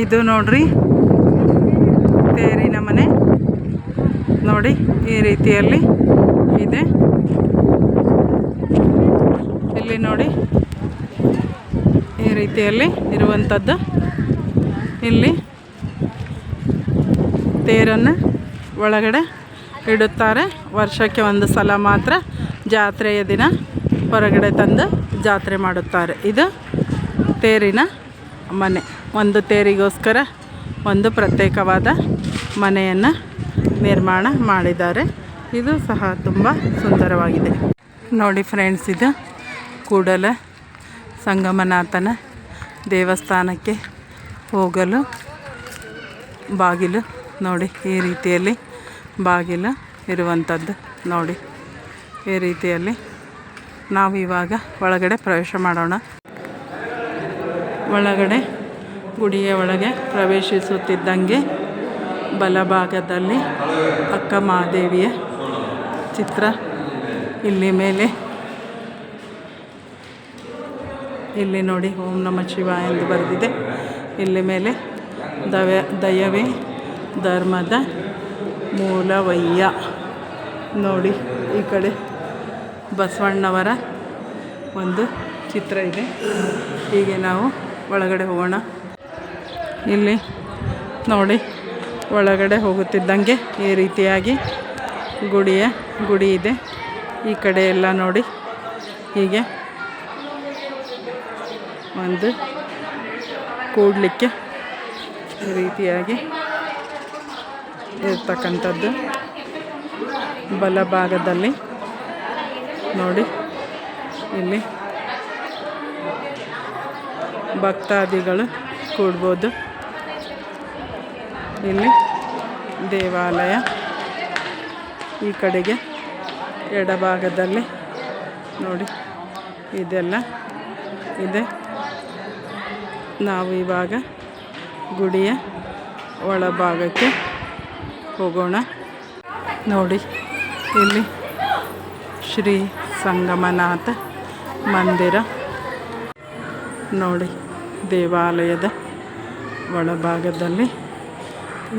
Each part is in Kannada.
ಇದು ನೋಡ್ರಿ ತೇರಿನ ಮನೆ ನೋಡಿ, ಈ ರೀತಿಯಲ್ಲಿ ಇದೆ. ಇಲ್ಲಿ ನೋಡಿ ಈ ರೀತಿಯಲ್ಲಿ ಇರುವಂಥದ್ದು. ಇಲ್ಲಿ ತೇರನ್ನು ಒಳಗಡೆ ಇಡುತ್ತಾರೆ. ವರ್ಷಕ್ಕೆ ಒಂದು ಸಲ ಮಾತ್ರ ಜಾತ್ರೆಯ ದಿನ ಹೊರಗಡೆ ತಂದು ಜಾತ್ರೆ ಮಾಡುತ್ತಾರೆ. ಇದು ತೇರಿನ ಮನೆ. ಒಂದು ತೇರಿಗೋಸ್ಕರ ಒಂದು ಪ್ರತ್ಯೇಕವಾದ ಮನೆಯನ್ನು ನಿರ್ಮಾಣ ಮಾಡಿದ್ದಾರೆ. ಇದು ಸಹ ತುಂಬ ಸುಂದರವಾಗಿದೆ ನೋಡಿ ಫ್ರೆಂಡ್ಸ್. ಇದು ಕೂಡಲ ಸಂಗಮನಾಥನ ದೇವಸ್ಥಾನಕ್ಕೆ ಹೋಗಲು ಬಾಗಿಲು ನೋಡಿ, ಈ ರೀತಿಯಲ್ಲಿ ಬಾಗಿಲು ಇರುವಂಥದ್ದು ನೋಡಿ. ಈ ರೀತಿಯಲ್ಲಿ ನಾವು ಇವಾಗ ಒಳಗಡೆ ಪ್ರವೇಶ ಮಾಡೋಣ. ಒಳಗಡೆ ಗುಡಿಯ ಒಳಗೆ ಪ್ರವೇಶಿಸುತ್ತಿದ್ದಂಗೆ ಬಲಭಾಗದಲ್ಲಿ ಅಕ್ಕ ಮಹಾದೇವಿಯ ಚಿತ್ರ, ಇಲ್ಲಿ ಮೇಲೆ ಇಲ್ಲಿ ನೋಡಿ ಓಂ ನಮಃ ಶಿವಾಯ ಎಂದು ಬರೆದಿದೆ. ಇಲ್ಲಿ ಮೇಲೆ ದಯವೇ ಧರ್ಮದ ಮೂಲವಯ್ಯ ನೋಡಿ. ಈ ಕಡೆ ಬಸವಣ್ಣವರ ಒಂದು ಚಿತ್ರ ಇದೆ. ಹೀಗೆ ನಾವು ಒಳಗಡೆ ಹೋಗೋಣ. ಇಲ್ಲಿ ನೋಡಿ ಒಳಗಡೆ ಹೋಗುತ್ತಿದ್ದಂಗೆ ಈ ರೀತಿಯಾಗಿ ಗುಡಿ ಇದೆ. ಈ ಕಡೆ ಎಲ್ಲ ನೋಡಿ ಹೀಗೆ ಒಂದು ಕೂಡಲಿಕ್ಕೆ ಈ ರೀತಿಯಾಗಿ ಇರ್ತಕ್ಕಂಥದ್ದು. ಬಲಭಾಗದಲ್ಲಿ ನೋಡಿ ಇಲ್ಲಿ ಭಕ್ತಾದಿಗಳು ಕೂಡ್ಬೋದು. ಇಲ್ಲಿ ದೇವಾಲಯ ಈ ಕಡೆಗೆ ಎಡಭಾಗದಲ್ಲಿ ನೋಡಿ ಇದೆಲ್ಲ ಇದೆ. ನಾವು ಇವಾಗ ಗುಡಿಯ ಒಳಭಾಗಕ್ಕೆ ಹೋಗೋಣ. ನೋಡಿ ಇಲ್ಲಿ ಶ್ರೀ ಸಂಗಮನಾಥ ಮಂದಿರ ನೋಡಿ. ದೇವಾಲಯದ ಒಳಭಾಗದಲ್ಲಿ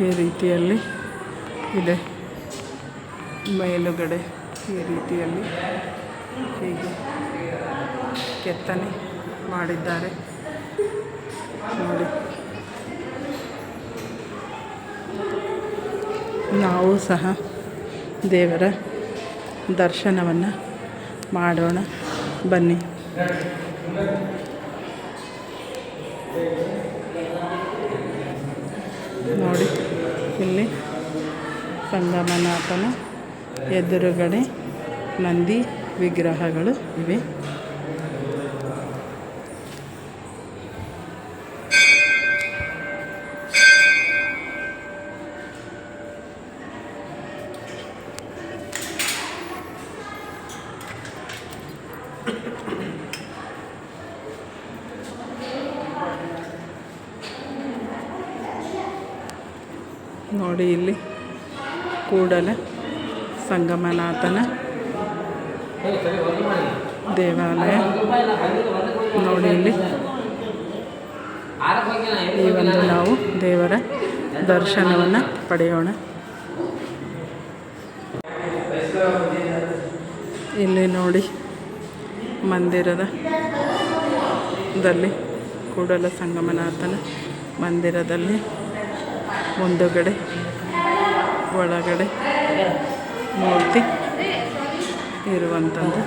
ಈ ರೀತಿಯಲ್ಲಿ ಇದೆ. ಮೇಲುಗಡೆ ಈ ರೀತಿಯಲ್ಲಿ ಹೀಗೆ ಕೆತ್ತನೆ ಮಾಡಿದ್ದಾರೆ ನೋಡಿ. ನಾವು ಸಹ ದೇವರ ದರ್ಶನವನ್ನು ಮಾಡೋಣ ಬನ್ನಿ. ನೋಡಿ ಇಲ್ಲಿ ಸಂಗಮನಾಥನ ಎದುರುಗಡೆ ನಂದಿ ವಿಗ್ರಹಗಳು ಇವೆ. ನೋಡಿ ಇಲ್ಲಿ ಕೂಡಲ ಸಂಗಮನಾಥನ ದೇವಾಲಯ ನೋಡಿ. ಇಲ್ಲಿ ಈ ಒಂದು ನಾವು ದೇವರ ದರ್ಶನವನ್ನು ಪಡೆಯೋಣ. ಇಲ್ಲಿ ನೋಡಿ ಮಂದಿರದಲ್ಲಿ ಕೂಡಲ ಸಂಗಮನಾಥನ ಮಂದಿರದಲ್ಲಿ ಮುಂದುಗಡೆ ಒಳಗಡೆ ಮೂರ್ತಿ ಇರುವಂಥದ್ದು